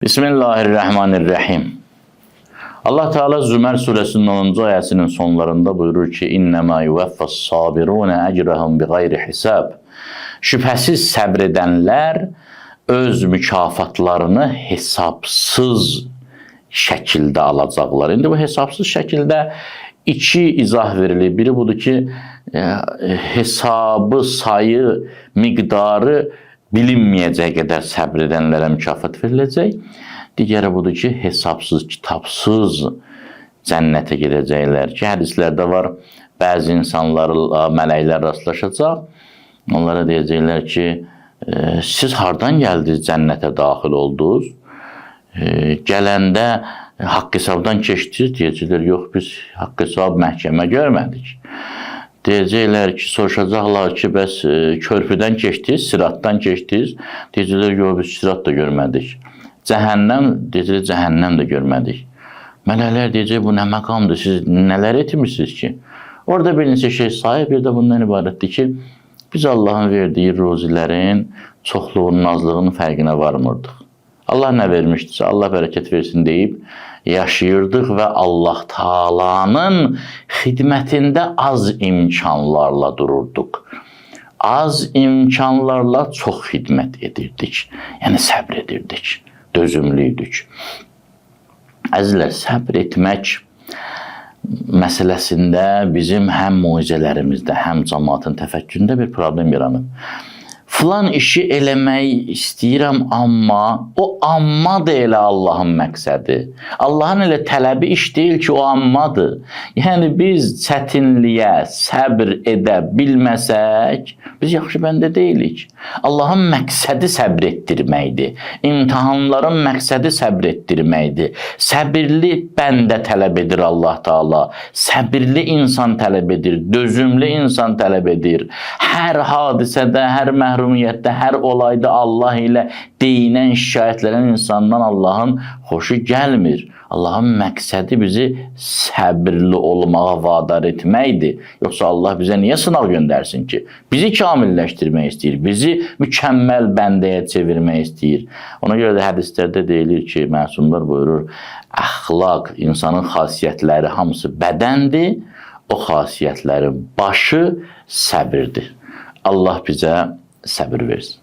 Bismillahirrahmanirrahim. Allah Teala Zümer suresinin 10. ayəsinin sonlarında buyurur ki: İnnemâ yuvaffas-sabirûne ecrahum bighayri hisab. Şübhəsiz səbr edənlər öz mükafatlarını hesapsız şəkildə alacaqlar. İndi bu hesapsız şəkildə iki izah verilir. Biri budur ki, hesabı, sayı, miqdarı bilinməyəcək qədər səbr edənlərə mükafat veriləcək. Digəri budur ki, hesabsız, kitabsız cənnətə gedəcəklər ki, hədislərdə var, bəzi insanlarla mələklər rastlaşacaq. Onlara deyəcəklər ki, siz hardan gəldiniz, cənnətə daxil oldunuz? Gələndə haqq hesabdan keçdiniz, deyəcəklər, yox, biz haqq hesab məhkəmə görmədik. Deyəcəklər ki, soruşacaqlar ki, bəs körpüdən keçdiniz, siratdan keçdiniz. Deyəcəklər, yox, biz sirat da görmədik. Cəhənnəm, deyəcəklər, cəhənnəm də görmədik. Mələklər deyəcək, bu nə məqamdır, siz nələr etmişsiniz ki? Orada bir neçə şey sayıb, bir də bundan ibarətdir ki, biz Allahın verdiyi ruzilərin çoxluğunun, azlığının fərqinə varmırdıq. Allah nə vermişdirsə, Allah bərəkət versin deyib yaşayırdıq və Allah Taala'nın xidmətində az imkanlarla dururduq. Az imkanlarla çox xidmət edirdik. Yəni səbr edirdik, dözümlüydük. Əzizlər, səbr etmək məsələsində bizim həm mucizələrimizdə, həm cəmaatın təfəkküründə bir problem yaranıb. Filan işi eləmək istəyirəm, amma o amma da elə Allahın məqsədi. Allahın elə tələbi iş deyil ki, o ammadır. Yəni biz çətinliyə səbr edə bilməsək, biz yaxşı bəndə deyilik. Allahın məqsədi səbr etdirməkdir. İmtahanların məqsədi səbr etdirməkdir. Səbirli bəndə tələb edir Allah Taala. Səbirli insan tələb edir, dözümlü insan tələb edir. Hər hadisədə, hər məhrumiyyətdə, hər olayda Allah ilə deyinən, şikayətlənən insandan Allahın xoşu gəlmir. Allahın məqsədi bizi səbirli olmağa vadar etməkdir. Yoxsa Allah bizə niyə sınaq göndərsin ki? Bizi kamilləşdirmək istəyir, bizi mükəmməl bəndəyə çevirmək istəyir. Ona görə də hədislərdə deyilir ki, məsumlar buyurur, əxlaq, insanın xasiyyətləri hamısı bədəndir, o xasiyyətlərin başı səbirdir. Allah bizə səbir versin.